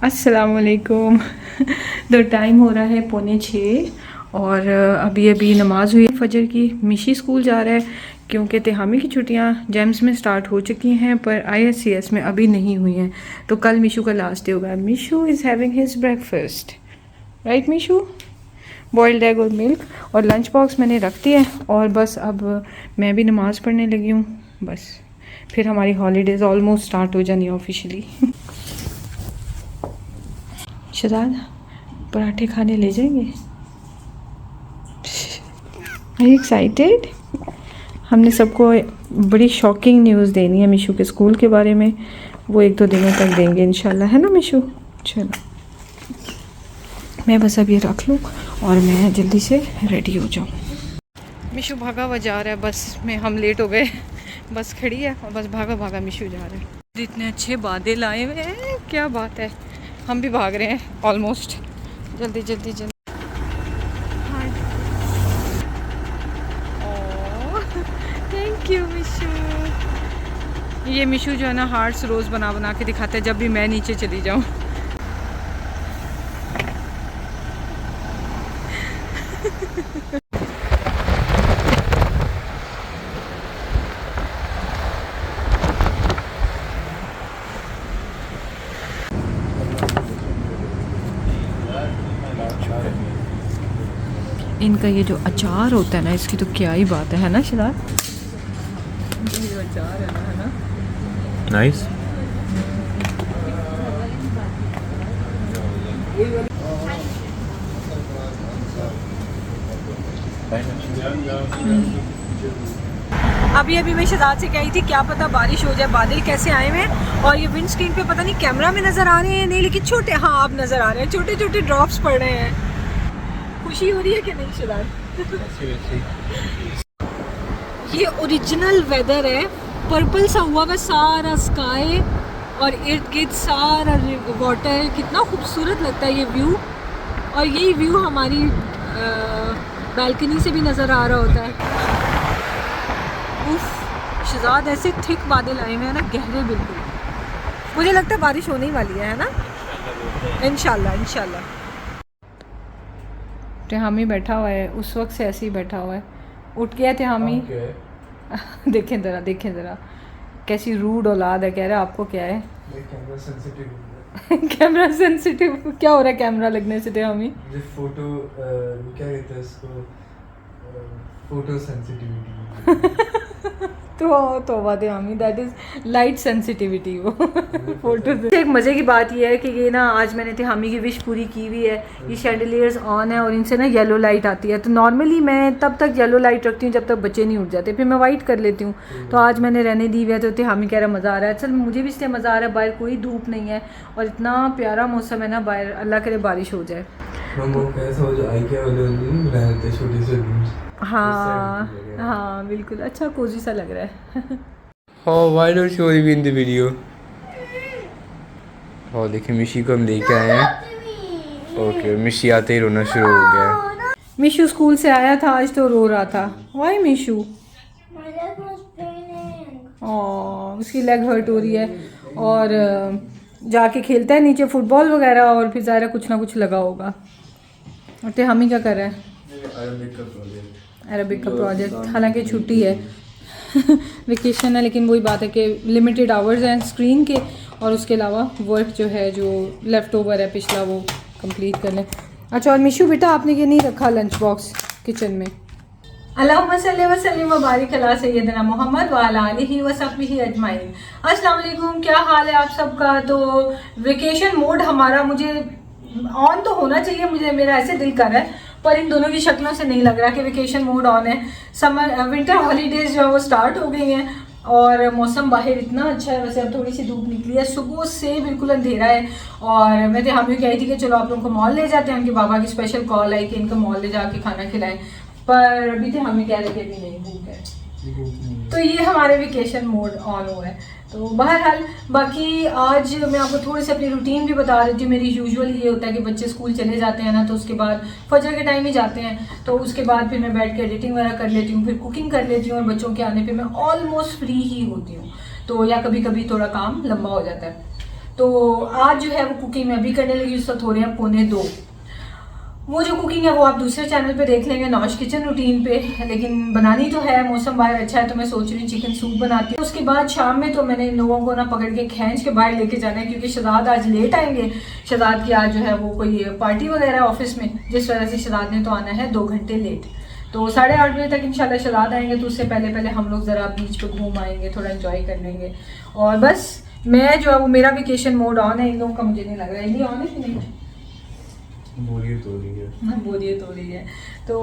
अस्सलामुअलैकुम। तो टाइम हो रहा है 5:45 और अभी अभी नमाज़ हुई है फजर की। मिशी स्कूल जा रहा है क्योंकि तिहामी की छुट्टियां जेम्स में स्टार्ट हो चुकी हैं पर ISCS में अभी नहीं हुई हैं। तो कल मिशू का लास्ट डे होगा। Mishu is having his breakfast, right Mishu? Boiled egg और मिल्क और लंच बॉक्स मैंने रख दिया है और बस अब मैं भी नमाज़ पढ़ने लगी हूँ। बस फिर हमारी हॉलीडेज़ ऑलमोस्ट स्टार्ट हो जानी है ऑफिशियली। शहजाद पराठे खाने ले जाएंगे? Are you excited? हमने सबको बड़ी शॉकिंग न्यूज़ देनी है मिशू के स्कूल के बारे में। वो 1-2 दिनों तक देंगे इंशाल्लाह, है ना मिशू? चलो मैं बस अब ये रख लूँ और मैं जल्दी से रेडी हो जाऊँ। मिशू भागा हुआ जा रहा है, बस में हम लेट हो गए। बस खड़ी है और बस भागा भागा मिशू जा रहा है। इतने अच्छे बादल आए हुए हैं, क्या बात है। हम भी भाग रहे हैं ऑलमोस्ट। जल्दी जल्दी जल्दी। Thank you Mishu. ये मिशू जो है ना हार्ट्स रोज़ बना बना के दिखाता है जब भी मैं नीचे चली जाऊँ। इनका ये जो अचार होता है ना, इसकी तो क्या ही बात है ना शराब? ये जो अचार है ना, नाइस। अभी अभी मैं शहजाद से कही थी क्या पता बारिश हो जाए, बादल कैसे आए हुए हैं। और ये विंड स्क्रीन पे पता नहीं कैमरा में नज़र आ रहे हैं नहीं, लेकिन छोटे, हाँ अब नज़र आ रहे हैं, छोटे छोटे ड्रॉप्स पड़ रहे हैं। खुशी हो रही है कि नहीं शहजाद? ये ओरिजिनल वेदर है, पर्पल सा हुआ हुआ सारा स्काई और इर्द गिर्द सारा वाटर। कितना खूबसूरत लगता है ये व्यू। और यही व्यू हमारी बालकनी से भी नज़र आ रहा होता है। उफ शहजाद, ऐसे थिक बादल आए हुए हैं ना, गहरे बिल्कुल। मुझे लगता है बारिश होने ही वाली है ना? इंशाल्लाह इंशाल्लाह। तिहामी बैठा हुआ है, उस वक्त से ऐसे ही बैठा हुआ है। उठ गया तिहामी। देखें ज़रा कैसी रूड औलाद है। कह रहा है आपको क्या है? Camera sensitive. कैमरा सेंसिटिव क्या हो रहा है कैमरा लगने से? तिहामी फोटो क्या कहते हैं इसको, फोटो सेंसिटिविटी। तो बात है दैट इज़ लाइट सेंसिटिविटी वो फोटो से। एक मज़े की बात ये है कि ये ना आज मैंने तिहामी की विश पूरी की हुई है। ये शैंडलियर्स ऑन है और इनसे ना येलो लाइट आती है। तो नॉर्मली मैं तब तक येलो लाइट रखती हूँ जब तक बच्चे नहीं उठ जाते, फिर मैं वाइट कर लेती हूँ। तो आज मैंने रहने दी हुई है। तो तिहामी कह रहा मज़ा आ रहा है। चल मुझे भी इसलिए मज़ा आ रहा है, बाहर कोई धूप नहीं है और इतना प्यारा मौसम है ना बाहर। अल्लाह करे बारिश हो जाए। हाँ हाँ बिल्कुल, अच्छा कोजी सा लग रहा है। Oh, why don't you show me in the video? Oh, देखिए मिशी को हम लेके आए हैं। ओके, मिशी आते ही रोना शुरू हो गया। मिशू स्कूल से आया था आज तो रो रहा था। वाई मिशू? उसकी लेग हर्ट हो रही है और जाके खेलता है नीचे फुटबॉल वगैरह और फिर ज़ाहिर कुछ ना कुछ लगा होगा। और तो हम ही क्या कर रहे हैं? अरबिक का प्रोजेक्ट। हालांकि छुट्टी है वेकेशन है, लेकिन वही बात है कि लिमिटेड आवर्स हैं स्क्रीन के और उसके अलावा वर्क जो है जो लेफ़्ट ओवर है पिछला वो कंप्लीट कर लें। अच्छा और मिशू बेटा आपने ये नहीं रखा लंच बॉक्स किचन में? अल्लाहुम्मा सल्ली व सल्लिम व बारिक अला सय्यदना मोहम्मद व अला आलिहि व सहबिहि अजमाइन। अस्सलाम वालेकुम, क्या हाल है आप सबका? तो वेकेशन मोड हमारा मुझे ऑन तो होना चाहिए, मुझे मेरा ऐसे दिल कर रहा है, पर इन दोनों की शक्लों से नहीं लग रहा कि वेकेशन मोड ऑन है। समर विंटर हॉलीडेज जो है वो स्टार्ट हो गई हैं और मौसम बाहर इतना अच्छा है। वैसे अब थोड़ी सी धूप निकली है, सुबह से बिल्कुल अंधेरा है। और मैं तो हम भी कही थी कि चलो आप लोगों को मॉल ले जाते हैं। उनके बाबा की स्पेशल कॉल आई कि इनको मॉल ले जाके खाना खिलाएं, पर अभी तो हमें कह रहे कि अभी नहीं भूख है। तो ये हमारे वेकेशन मोड ऑन हुआ है। तो बहरहाल बाकी आज मैं आपको थोड़ी सी अपनी रूटीन भी बता रही थी। मेरी यूजुअल ये होता है कि बच्चे स्कूल चले जाते हैं ना, तो उसके बाद फजर के टाइम ही जाते हैं, तो उसके बाद फिर मैं बैठ के एडिटिंग वगैरह कर लेती हूँ, फिर कुकिंग कर लेती हूँ और बच्चों के आने पे मैं ऑलमोस्ट फ्री ही होती हूँ। तो या कभी कभी थोड़ा काम लंबा हो जाता है। तो आज जो है वो कुकिंग मैं अभी करने लगी, उसका थोड़े हैं 1:45। वो जो कुकिंग है वो आप दूसरे चैनल पे देख लेंगे, नौश किचन रूटीन पे, लेकिन बनानी तो है, मौसम बाहर अच्छा है तो मैं सोच रही हूँ चिकन सूप बनाती हूँ। उसके बाद शाम में तो मैंने इन लोगों को ना पकड़ के खींच के बाहर लेके जाना है, क्योंकि शहजाद आज लेट आएंगे। शहजाद की आज जो है वो कोई पार्टी वगैरह है ऑफिस में, जिस वजह से शहजाद ने तो आना है 2 घंटे लेट। तो 8:30 बजे तक इंशाल्लाह शहजाद आएंगे, तो उससे पहले पहले हम लोग ज़रा बीच पे घूम आएंगे, थोड़ा एंजॉय कर लेंगे। और बस मैं जो है वो मेरा वेकेशन मोड ऑन है, इन लोगों का मुझे नहीं लग रहा है। ये ऑन है कि नहीं? बोरियत हो रही है। तो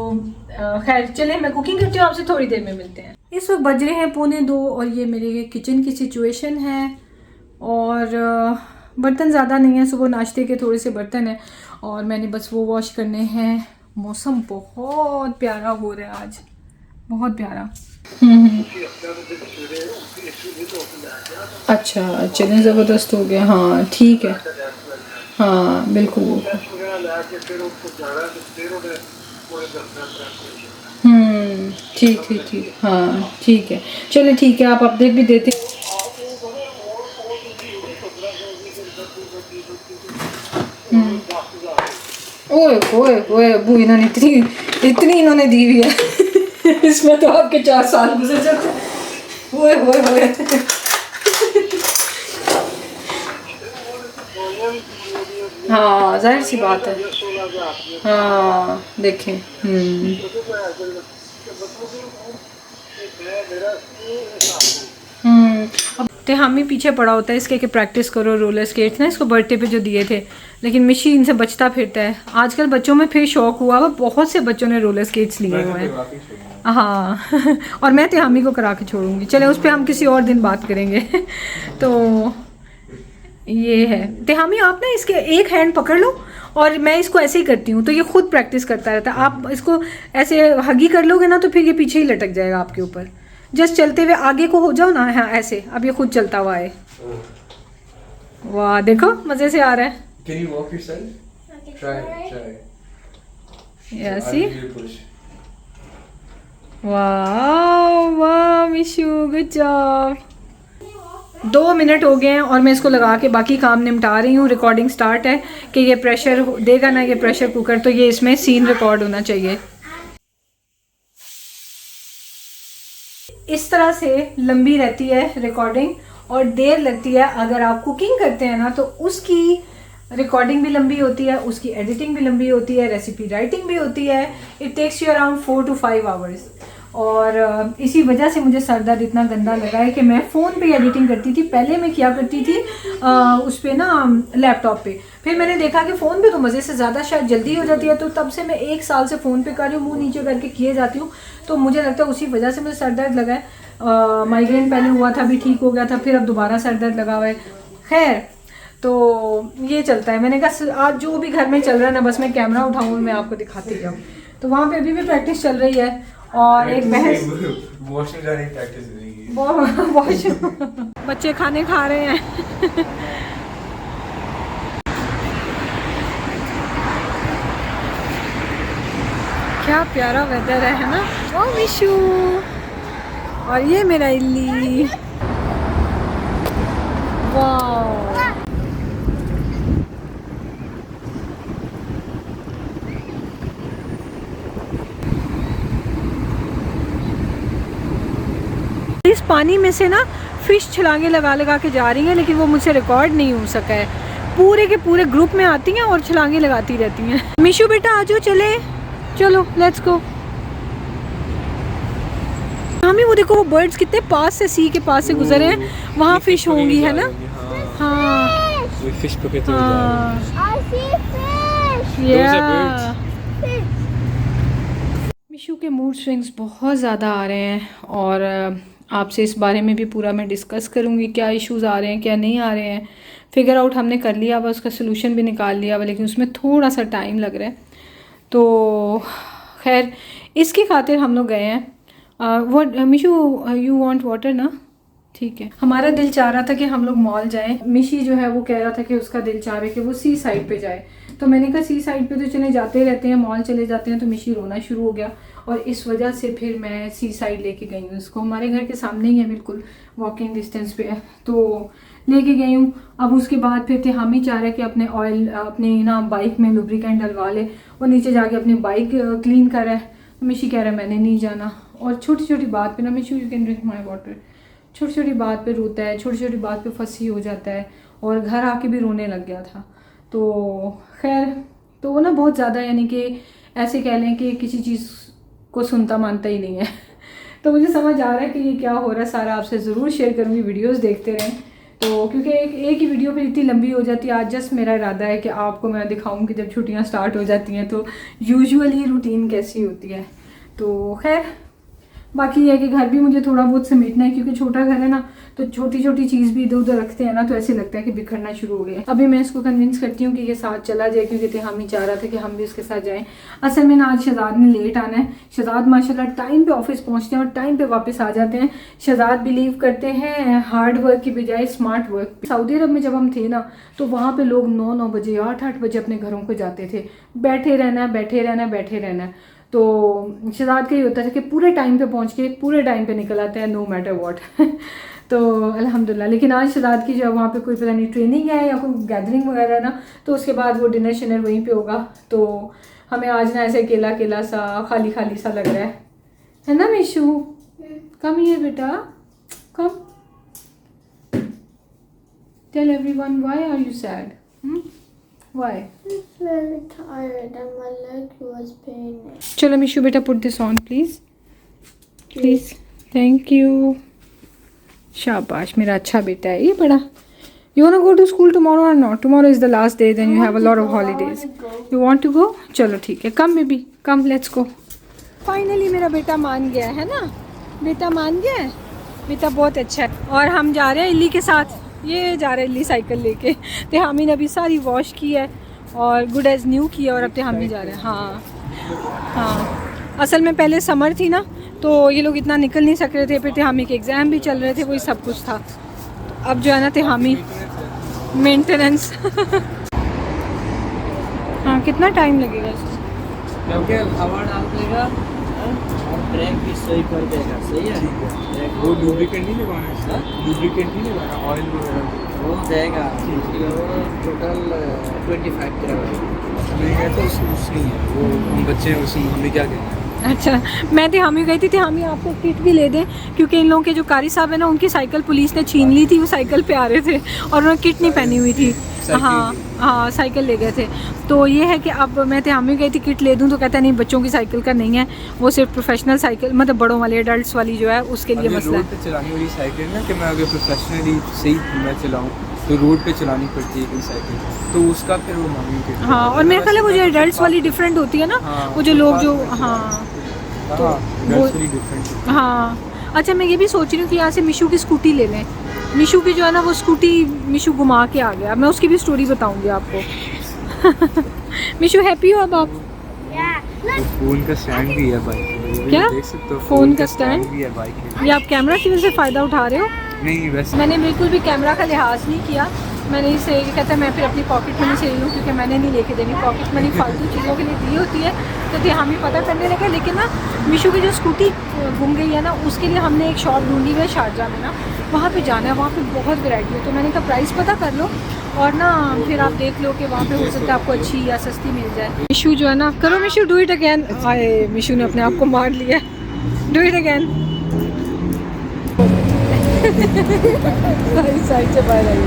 खैर चले मैं कुकिंग करती हूँ, आपसे थोड़ी देर में मिलते हैं। इस वक्त बज रहे हैं 1:45 और ये मेरे किचन की सिचुएशन है। और बर्तन ज़्यादा नहीं है, सुबह नाश्ते के थोड़े से बर्तन हैं और मैंने बस वो वॉश करने हैं। मौसम बहुत प्यारा हो रहा है आज, बहुत प्यारा। अच्छा चलें, ज़बरदस्त हो गया। हाँ ठीक है, हाँ बिल्कुल। ठीक, हाँ ठीक है, चलिए ठीक है, आप अपडेट भी देते। ओए ओए ओए अबू, इन्होंने इतनी इन्होंने दी हुई है इसमें तो आपके 4 साल गुजर जाते हैं। ओए ओए ओए हाँ जाहिर सी बात है। हाँ देखें। अब तेहामी पीछे पड़ा होता है इसके कि प्रैक्टिस करो रोलर स्केट्स ना, इसको बर्थडे पे जो दिए थे, लेकिन मिशी इनसे बचता फिरता है। आजकल बच्चों में फिर शौक हुआ हुआ, बहुत से बच्चों ने रोलर स्केट्स लिए हुए हैं। हाँ और मैं तेहामी को करा के छोड़ूंगी। चले उस पर हम किसी और दिन बात करेंगे तो ये है तेहामी, आप ना इसके एक हैंड पकड़ लो और मैं इसको ऐसे ही करती हूँ तो ये खुद प्रैक्टिस करता रहता है। आप इसको ऐसे हगी कर लोगे ना तो फिर ये पीछे ही लटक जाएगा आपके ऊपर। जस्ट चलते हुए आगे को हो जाओ ना, हाँ ऐसे, अब ये खुद चलता हुआ है। वाह देखो मजे से आ रहा है। Can you walk yourself? Try. Yeah, see? वाह वाह मिशू, गुड जॉब। 2 मिनट हो गए हैं और मैं इसको लगा के बाकी काम निपटा रही हूँ। रिकॉर्डिंग स्टार्ट है कि ये प्रेशर देगा ना, ये प्रेशर कुकर, तो ये इसमें सीन रिकॉर्ड होना चाहिए। इस तरह से लंबी रहती है रिकॉर्डिंग और देर लगती है। अगर आप कुकिंग करते हैं ना तो उसकी रिकॉर्डिंग भी लंबी होती है, उसकी एडिटिंग भी लंबी होती है, रेसिपी राइटिंग भी होती है। It takes you around 4 to 5 hours। और इसी वजह से मुझे सर दर्द इतना गंदा लगा है कि मैं फ़ोन पे एडिटिंग करती थी। पहले मैं किया करती थी उस पर ना लैपटॉप पे, फिर मैंने देखा कि फ़ोन पे तो मज़े से ज़्यादा शायद जल्दी हो जाती है, तो तब से मैं 1 साल से फ़ोन पे कर रही हूँ, मुँह नीचे करके किए जाती हूँ। तो मुझे लगता है उसी वजह से मुझे सर दर्द लगा है। माइग्रेन पहले हुआ था, अभी ठीक हो गया था, फिर अब दोबारा सर दर्द लगा हुआ है। खैर तो ये चलता है। मैंने कहा आज जो भी घर में चल रहा है ना, बस मैं कैमरा उठाऊँ मैं आपको दिखाती जाऊँ। तो वहाँ पे अभी भी प्रैक्टिस चल रही है और एक बहस वॉशरूम जाने की प्रैक्टिस वॉशरूम बच्चे खाने खा रहे हैं क्या प्यारा वेदर है ना। ओ विशु, और ये मेरा इल्ली। वाह इस पानी में से ना फिश छलांगे लगा लगा के जा रही हैं, लेकिन वो मुझसे रिकॉर्ड नहीं हो सका है। पूरे के पूरे ग्रुप में आती हैं और छलांगे लगाती रहती हैं। मिशु बेटा आ जाओ, चले चलो लेट्स गो। हमें वो देखो, वो बर्ड्स कितने पास से, सी के पास से गुजरे हैं, वहाँ फिश होंगी है ना। हाँ फिश पकड़ते हुए जा रहे हैं। मिशु के मूड स्विंग्स बहुत ज़्यादा आ रहे हैं और आपसे इस बारे में भी पूरा मैं डिस्कस करूँगी, क्या इश्यूज़ आ रहे हैं क्या नहीं आ रहे हैं। फिगर आउट हमने कर लिया हुआ, उसका सोल्यूशन भी निकाल लिया हुआ, लेकिन उसमें थोड़ा सा टाइम लग रहा है। तो खैर इसकी खातिर हम लोग गए हैं। वो मिशु यू वांट वाटर ना, ठीक है। हमारा दिल चाह रहा था कि हम लोग मॉल जाएं। मिशी जो है वो कह रहा था कि उसका दिल चाह रहा है कि वो सी साइड पे जाए, तो मैंने कहा सी साइड पे तो चले जाते रहते हैं, मॉल चले जाते हैं। तो मिशी रोना शुरू हो गया और इस वजह से फिर मैं सी साइड लेके गई हूँ उसको। हमारे घर के सामने ही है, बिल्कुल वॉकिंग डिस्टेंस पे है। तो लेके गई हूँ। अब उसके बाद फिर तिहामी चाह रहा है कि अपने ऑयल अपने ना बाइक में लुब्रिकेंट डलवा ले, वो नीचे जाके अपनी बाइक क्लीन कर रहा है। मिशी कह रहा है मैंने नहीं जाना। और छोटी छोटी बात पे ना Mishu you can drink my water, छोटी छोटी बात पे रोता है, छोटी छोटी बात पे फंसी हो जाता है और घर आके भी रोने लग गया था। तो खैर तो वो ना बहुत ज़्यादा यानी कि ऐसे कह लें कि किसी चीज़ को सुनता मानता ही नहीं है। तो मुझे समझ आ रहा है कि ये क्या हो रहा है, सारा आपसे ज़रूर शेयर करूँगी, वीडियोस देखते रहें। तो क्योंकि एक ही वीडियो पे इतनी लंबी हो जाती है, आज जस्ट मेरा इरादा है कि आपको मैं दिखाऊं कि जब छुट्टियां स्टार्ट हो जाती हैं तो यूजुअली रूटीन कैसी होती है। तो खैर बाकी ये है कि घर भी मुझे थोड़ा बहुत समेटना है, क्योंकि छोटा घर है ना, तो छोटी छोटी चीज़ भी इधर उधर रखते हैं ना, तो ऐसे लगता है कि बिखरना शुरू हो गया। अभी मैं इसको कन्विंस करती हूँ कि ये साथ चला जाए, क्योंकि तिहामी चाह रहा था कि हम भी उसके साथ जाएं। असल में ना आज शहजाद ने लेट आना है। शहजाद माशाल्लाह टाइम पे ऑफिस पहुँचते हैं और टाइम पे वापस आ जाते हैं। शहजाद बिलीव करते हैं हार्ड वर्क की बजाय स्मार्ट वर्क। सऊदी अरब में जब हम थे ना, तो वहाँ पर लोग 9 बजे 8 बजे अपने घरों को जाते थे। बैठे रहना बैठे रहना बैठे रहना। तो शहजाद का ये होता था कि पूरे टाइम पे पहुंच के पूरे टाइम पे निकल आते हैं, नो मैटर व्हाट। तो अल्हम्दुलिल्लाह। लेकिन आज शहजाद की जब वहाँ पे कोई पता नहीं ट्रेनिंग है या कोई गैदरिंग वगैरह है ना, तो उसके बाद वो डिनर शिनर वहीं पे होगा। तो हमें आज ना ऐसे अकेला अकेला सा खाली खाली सा लग रहा है ना मिशू? कम हियर बेटा, come. Tell everyone why are you sad? Why? I'm very tired and my leg was paining. चलो मिशू बेटा put this on please. Please. Thank you. शाबाश मेरा अच्छा बेटा है ये बड़ा. You wanna go to school tomorrow or not? Tomorrow is the last day, then you have a lot of holidays. You want to go? चलो ठीक है. Come baby, come let's go. Finally मेरा बेटा मान गया है ना? बेटा मान गया है. बेटा बहुत अच्छा है. और हम जा रहे हैं इल्ली के साथ. ये जा रहे हैं इल्ली साइकिल लेके. तिहामी ने अभी सारी वॉश की है और गुड एज न्यू की है और अब तिहामी जा रहे हैं. हाँ असल में पहले समर थी ना, तो ये लोग इतना निकल नहीं सक रहे थे. फिर तिहामी के एग्ज़ाम भी चल रहे थे, वही सब कुछ था. अब जो है ना तिहामी मेंटेनेंस. हाँ कितना टाइम लगेगा इसको? क्योंकि हवा डाल देगा और ब्रेक भी सही कर देगा. सही है. वो लुब्रिकेंट नहीं लगाना है, लुब्रिकेंट नहीं लगाना, ऑयल वगैरह वो देगा. वो टोटल 25 का नहीं है तो उस नहीं है वो. हम बच्चे हैं उसमें हमें क्या कहना है. अच्छा मैं तिहामी गई थी. तिहामी आपको किट भी ले दें, क्योंकि इन लोगों के जो कारी साहब है ना, उनकी साइकिल पुलिस ने छीन ली थी. वो साइकिल पे आ रहे थे और उन्होंने किट नहीं पहनी हुई थी. हाँ साइकिल ले गए थे. तो ये है कि अब मैं तिहामी गई थी किट ले दूँ, तो कहता नहीं बच्चों की साइकिल का नहीं है, वो सिर्फ प्रोफेशनल साइकिल मतलब बड़ों वाली एडल्ट्स वाली जो है उसके लिए मसला है. रोड पे चलाने वाली साइकिल ना, कि मैं अगर प्रोफेशनली सही मैं चलाऊँ तो रोड पे चलानी पड़ती है कोई साइकिल, तो उसका फिर वो मांगेंगे. हाँ और मेरे ख्याल है वो जो एडल्ट्स वाली डिफरेंट होती है ना. वो जो लोग जो तो वो डिफरेंट. हाँ अच्छा मैं ये भी सोच रही हूँ कि यहाँ से मिशू की स्कूटी ले लें. मिशू की जो है ना वो स्कूटी मिशू घुमा के आ गया. मैं उसकी भी स्टोरी बताऊंगी आपको. मिशू हैप्पी हो अब आप? फोन का स्टैंड भी है बाइक. क्या? देख सकते हो फोन का स्टैंड भी है बाइक में. ये आप कैमरा की वजह से फ़ायदा उठा रहे हो? नहीं वैसे मैंने बिल्कुल भी कैमरा का लिहाज नहीं किया. मैंने इसे ये कहता है मैं फिर अपनी पॉकेट मनी से ले लूँ, क्योंकि मैंने नहीं लेके देनी. पॉकेट मनी फालतू चीज़ों के लिए दी होती है. तो हम ही पता करने लगे. लेकिन ना मिशू की जो स्कूटी गुम गई है ना, उसके लिए हमने एक शॉप ढूंढी हुई है शारजा में ना, वहाँ पे जाना है. वहाँ पे बहुत वैरायटी है. तो मैंने कहा प्राइस पता कर लो और ना फिर आप देख लो कि वहाँ पे हो सकता है आपको अच्छी या सस्ती मिल जाए. मिशू जो है ना, करो मिशू डू इट अगैन. आए मिशू ने अपने आप को मार लिया. Do it again. साइड से बाहर आई.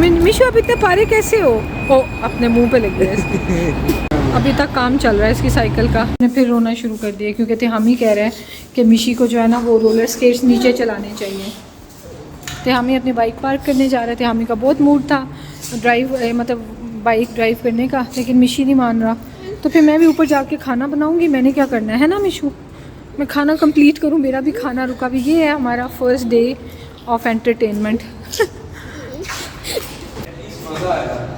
मिशू आप इतने पारे कैसे हो? ओ अपने मुंह पे लग गया. अभी तक काम चल रहा है इसकी साइकिल का. मैंने फिर रोना शुरू कर दिया, क्योंकि हम ही कह रहे हैं कि मिशी को जो है ना वो रोलर स्केट्स नीचे चलाने चाहिए. तो हम ही अपनी बाइक पार्क करने जा रहे थे. हम ही का बहुत मूड था ड्राइव मतलब बाइक ड्राइव करने का, लेकिन मिशी नहीं मान रहा. तो फिर मैं भी ऊपर जाके खाना बनाऊँगी. मैंने क्या करना है ना मिशू, मैं खाना कंप्लीट करूँ. मेरा भी खाना रुका भी. ये है हमारा फर्स्ट डे ऑफ एंटरटेनमेंट.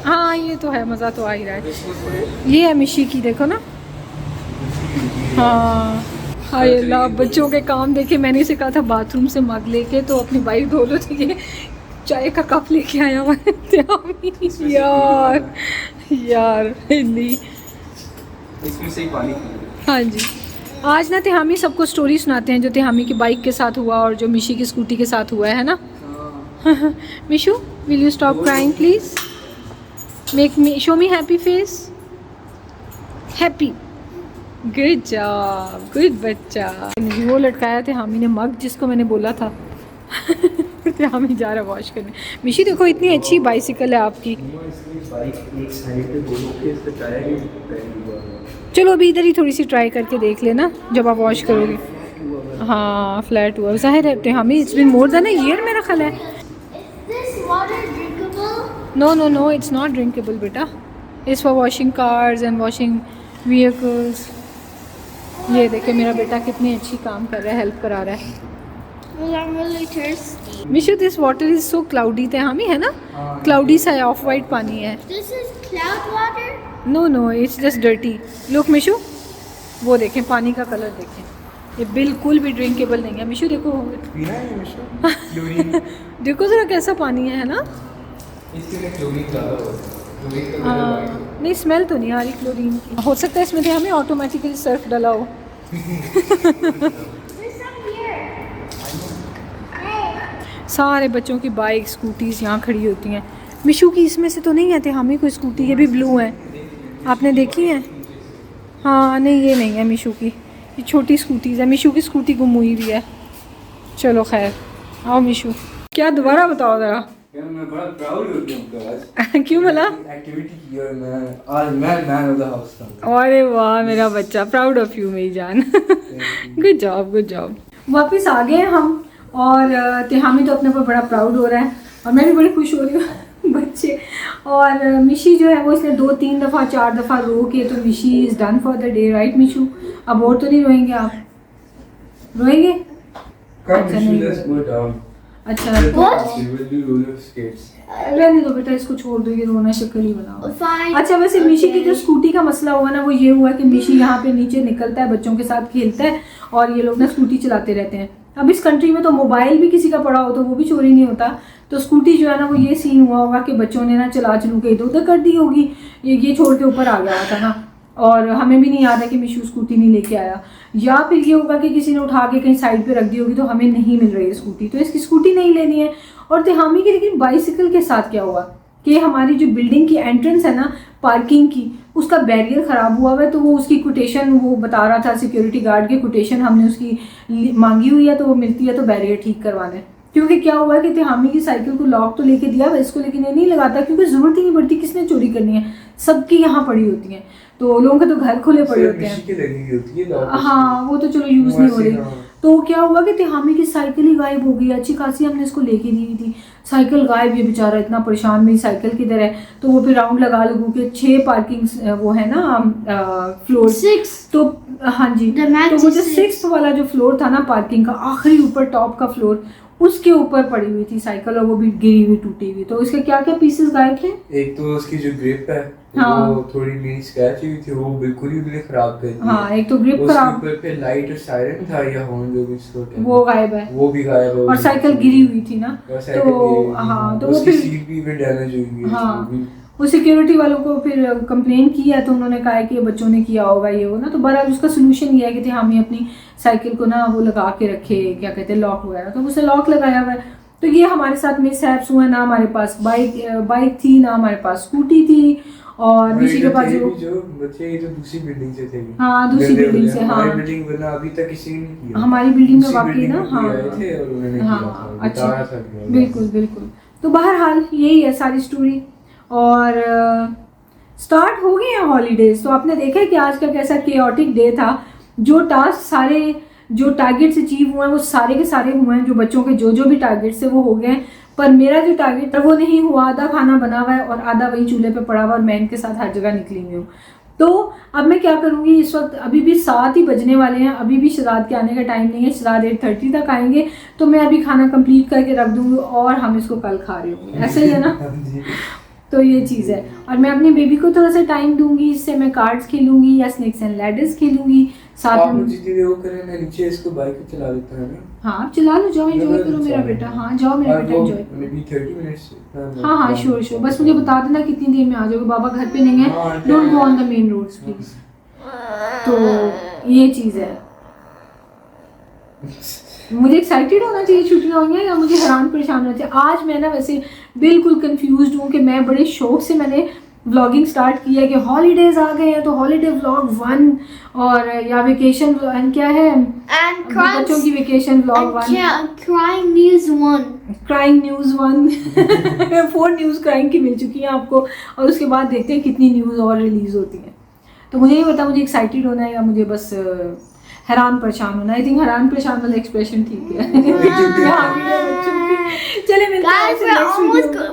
हाँ ये तो है, मज़ा तो आ ही रहा है. ये है मिशी की, देखो ना. हाँ हाय अल्लाह, बच्चों के काम देखे. मैंने इसे कहा था बाथरूम से मग लेके तो अपनी बाइक धो लो, तो ये चाय का कप लेके आया हुआ है. यार हिंदी इसमें से ही पानी. हाँ जी आज ना तिहामी सबको स्टोरी सुनाते हैं जो तिहामी की बाइक के साथ हुआ और जो मिशी की स्कूटी के साथ हुआ है ना। Mishu will you stop crying please, make me show me happy face, happy, good job, good बच्चा। वो लटकाया तिहामी ने मग जिसको मैंने बोला था। तिहामी जा रहा वॉश करने। मिशी देखो इतनी अच्छी बाइसिकल है आपकी। चलो अभी इधर ही थोड़ी सी ट्राई करके देख लेना जब आप वॉश करोगे। हाँ फ्लैट हुआ ज़ाहिर है हमें, it's been more than a year मेरा ख्याल है। No no no it's not drinkable बेटा, it's for washing cars and washing vehicles. ये देखे मेरा बेटा कितनी अच्छी काम कर रहा है, हेल्प करा रहा है। I'm really thirsty. Mishu this water is so cloudy थे हमें है ना, क्लाउडी सा ऑफ वाइट पानी है। This is cloud water? No no it's just dirty. Look Mishu वो देखें पानी का कलर देखें, ये बिल्कुल भी ड्रिंकेबल नहीं है। मिशू देखो पीना है मिशू क्लोरीन। देखो ज़रा कैसा पानी है ना। इसके लिए क्लोरीन ज़्यादा होता है, क्लोरीन का कलर वाइट होता है। नहीं स्मेल तो नहीं आ रही क्लोरीन की। हो सकता है इसमें थे हमें ऑटोमेटिकली सर्फ डला हो। There's some here. Hey. सारे बच्चों की बाइक स्कूटीज़ यहाँ खड़ी होती हैं। मिशू की इसमें से तो नहीं है थे हमें कोई स्कूटी, ये भी ब्लू है, आपने देखी है? हाँ नहीं ये नहीं है मिशू की, ये छोटी स्कूटीज़ है। मिशू की स्कूटी गुम हुई भी है। चलो खैर आओ मिशू, क्या दोबारा बताओ ज़रा। यार मैं बड़ा प्राउड हो गया आज। क्यों भला? एक्टिविटी की और मैं आज मैन ऑफ द हाउस था। अरे वाह मेरा बच्चा, प्राउड ऑफ यू मेरी जान। Good job good job. वापस आ गए हम और तिहामी तो अपने पर बड़ा प्राउड हो रहा है और मैं भी बड़ी खुश हो रही हूँ। बच्चे और मिशी जो है वो इसने 2-3 दफ़ा 4 दफ़ा रो के तो मिशी is done for the day, right Mishu? अब और तो नहीं रोएंगे आप? रोएंगे? अच्छा नहीं रोएंगे। अच्छा रहने दो बेटा, इसको छोड़ दो, ये रोना शक्ल ही बनाओ। Fine. अच्छा वैसे मिशी की जो स्कूटी का मसला हुआ ना वो ये हुआ कि मिशी यहाँ पे नीचे निकलता है, बच्चों के साथ खेलता है और ये लोग ना स्कूटी चलाते रहते हैं। अब इस कंट्री में तो मोबाइल भी किसी का पड़ा हो तो वो भी चोरी नहीं होता, तो स्कूटी जो है ना वो ये सीन हुआ होगा कि बच्चों ने ना चला चलू के इधर उधर कर दी होगी, ये छोड़ के ऊपर आ गया था ना, और हमें भी नहीं याद है कि मिशू स्कूटी नहीं लेके आया, या फिर ये होगा कि किसी ने उठा के कहीं साइड पे रख दी होगी तो हमें नहीं मिल रही है स्कूटी, तो इसकी स्कूटी नहीं लेनी है। और तिहामी की लेकिन बाइसिकल के साथ क्या हुआ कि हमारी जो बिल्डिंग की एंट्रेंस है ना पार्किंग की, उसका बैरियर ख़राब हुआ है, तो वो उसकी कोटेशन वो बता रहा था, सिक्योरिटी गार्ड की कोटेशन हमने उसकी मांगी हुई है, तो वो मिलती है तो बैरियर ठीक करवाने। क्योंकि क्या हुआ है कि तिहामी की साइकिल को लॉक तो लेके दिया है इसको, लेकिन ये नहीं लगाता क्योंकि ज़रूरत ही नहीं पड़ती, किसने चोरी करनी है, सबकी यहाँ पड़ी होती हैं, तो लोगों के तो घर खुले पड़े होते हैं। हाँ वो तो चलो यूज़ नहीं हो रही। तो क्या हुआ कि तिहामी की साइकिल ही गायब हो गई, अच्छी खासी हमने इसको लेके दी थी, साइकिल गायब, ये बेचारा इतना परेशान, मेरी साइकिल किधर है, तो वो फिर राउंड लगा लगू के 6 पार्किंग वो है ना फ्लोर 6 तो हाँ जी, तो वो जो 6th वाला जो फ्लोर था ना पार्किंग का, आखिरी ऊपर टॉप का फ्लोर, उसके ऊपर पड़ी हुई थी साइकिल और वो भी गिरी हुई टूटी हुई। तो उसके क्या क्या पीसेस गायब थे? एक तो उसकी जो ग्रिप है हाँ। वो थोड़ी मेरी स्क्रैच हुई थी, वो बिल्कुल ही उसने खराब कर दी। हाँ एक तो ग्रिप उसके खराब, ऊपर पे लाइट और सायरन था या हॉर्न जो भी इसको कहते हैं, वो गायब है, वो भी गायब है, और साइकिल गिरी हुई थी ना, और साइकिल तो गिरी हुई थी। हाँ तो वो उसकी फिर सीट भी डैमेज हुई है। हाँ वो सिक्योरिटी वालों को फिर कंप्लेन किया तो उन्होंने कहा कि बच्चों ने किया होगा ये वो ना, तो बहरहाल उसका सोल्यूशन ये है कि हम ही अपनी साइकिल को ना वो लगा के रखे, क्या कहते हैं लॉक वगैरह, तो उसे लॉक लगाया हुआ है। तो ये हमारे साथ मिसहैप्स हुआ, ना हमारे पास बाइक थी, ना हमारे पास स्कूटी थी, और मिशी के पास जो बच्चे जो दूसरी बिल्डिंग से थे, हाँ दूसरी बिल्डिंग से, हाँ हमारी बिल्डिंग वरना अभी तक किसी ने नहीं किया, हमारी बिल्डिंग में वाकई ना, हाँ थे और उन्होंने हाँ किया था, अच्छा बिल्कुल बिल्कुल। तो बहरहाल यही है सारी स्टोरी, और स्टार्ट हो गए हैं हॉलीडेज। तो आपने देखा है कि आज का कैसा केओटिक डे था, जो टास्क सारे जो टारगेट्स अचीव हुए हैं वो सारे के सारे हुए हैं, जो बच्चों के जो भी टारगेट्स थे वो हो गए हैं, पर मेरा जो टारगेट था वो नहीं हुआ, आधा खाना बना हुआ है और आधा वही चूल्हे पे पड़ा हुआ, और मैं इनके साथ हर जगह निकली हुई हूँ। तो अब मैं क्या करूँगी, इस वक्त अभी भी 7 ही बजने वाले हैं, अभी भी शराद के आने का टाइम नहीं है, शराद 8:30 तक आएंगे, तो मैं अभी खाना कंप्लीट करके रख दूँगी और हम इसको कल खा रहे होंगे, ऐसा ही है ना। तो ये चीज़ है, और मैं अपने बेबी को थोड़ा सा टाइम दूंगी, इससे मैं कार्ड्स खेलूंगी या स्नेक्स एंड लैडर्स खेलूंगी साथ में। मुझे वो करें, मैं नीचे इसको बाइक चला देता है ना। हाँ चला लो, जाओ एंजॉय करो मेरा बेटा, हाँ जाओ मेरा बेटा एंजॉय मे बी 30 मिनट्स। हाँ हाँ श्योर, बस मुझे बता देना कितनी देर में आ जाओगे, बाबा घर पे नहीं है, don't go on the main roads please. तो ये चीज़ है, मुझे एक्साइटेड होना चाहिए छुट्टियाँ होंगी या मुझे हैरान परेशान होना चाहिए? आज मैं ना वैसे बिल्कुल कंफ्यूज्ड हूँ कि मैं बड़े शौक से मैंने व्लॉगिंग स्टार्ट किया कि हॉलीडेज आ गए हैं तो हॉलीडे व्लॉग 1 और या वेकेशन क्या है And बच्चों की vacation vlog 1, crying news 1. Crying news 1 4 news crying की मिल चुकी हैं आपको और उसके बाद देखते हैं कितनी न्यूज़ और रिलीज़ होती हैं। तो मुझे नहीं पता मुझे एक्साइटेड होना है या मुझे बस हैरान परेशान होना। आई थिंक हैरान परेशान वाला एक्सप्रेशन ठीक है। चले मिलते हैं Guys,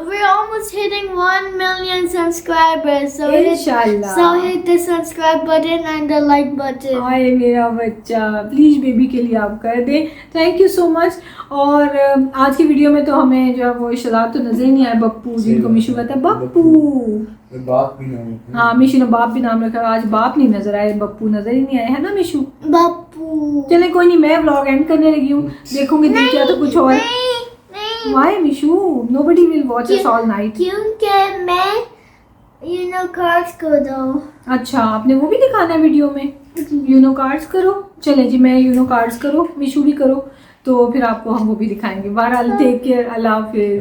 we're almost hitting 1 million subscribers. So इंशाल्लाह। hit the subscribe button and the like button. आए मेरा बच्चा, प्लीज़ बेबी के लिए आप कर दें। Thank you so much. और आज की वीडियो में तो हमें जो है वो शराब तो नजर ही नहीं आया, बप्पू जिनको मिशू कहता है बप्पू। बाप भी नाम हाँ मिशू ने बाप भी नाम रखा, आज बाप नहीं नजर आए, बप्पू नजर ही नहीं आए, है ना मिशू? Bappu. चले कोई नहीं, मैं व्लॉग एंड करने लगी हूँ, देखूंगी दिन क्या तो कुछ और। नहीं। Why Mishu? Nobody will watch us all night. क्योंकि मैं कार्ड्स को दो। अच्छा आपने वो भी दिखाना है वीडियो में? यूनो कार्ड्स करो। चले जी मैं यूनो कार्ड्स करो, मिशू भी करो, तो फिर आपको हम वो भी दिखाएंगे। बहरहाल टेक केयर, अल्लाह हाफिज़।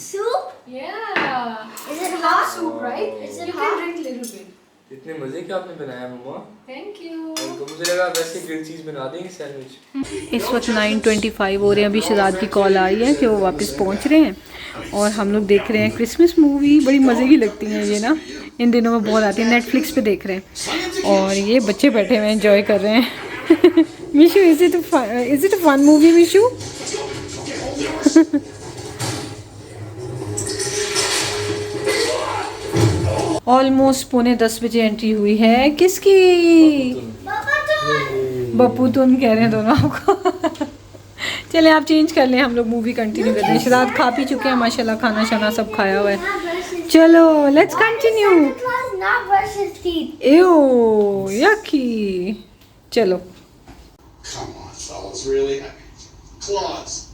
Soup? Yeah. Is it hot? Soup, right? Is it You hot? can drink little bit. इतने मजे के आपने बनाया मम्मा। Thank you. तो मुझे लगा वैसे ग्रिल चीज बना देंगे सैंडविच। इस वक्त 9:25 हो रहे हैं। अभी शहजाद की कॉल आई है कि वो वापस पहुंच रहे हैं और हम लोग देख रहे हैं क्रिसमस मूवी। बड़ी मज़े की लगती हैं ये ना, इन दिनों में बहुत आती है, नेटफ्लिक्स पे देख रहे हैं और ये बच्चे बैठे हुए एंजॉय कर रहे हैं। Mishu is it a fun movie Mishu? Almost 9:45 बजे एंट्री हुई है किसकी? बप्पू तुम कह रहे हैं दोनों आपको। चले आप चेंज कर लें, हम लोग मूवी कंटिन्यू करते हैं। शराब खा पी चुके हैं माशाल्लाह, खाना शाना सब खाया हुआ है। चलो let's continue. Not brush his teeth. एओ यकी। चलो Come on, fellas, really? Claws.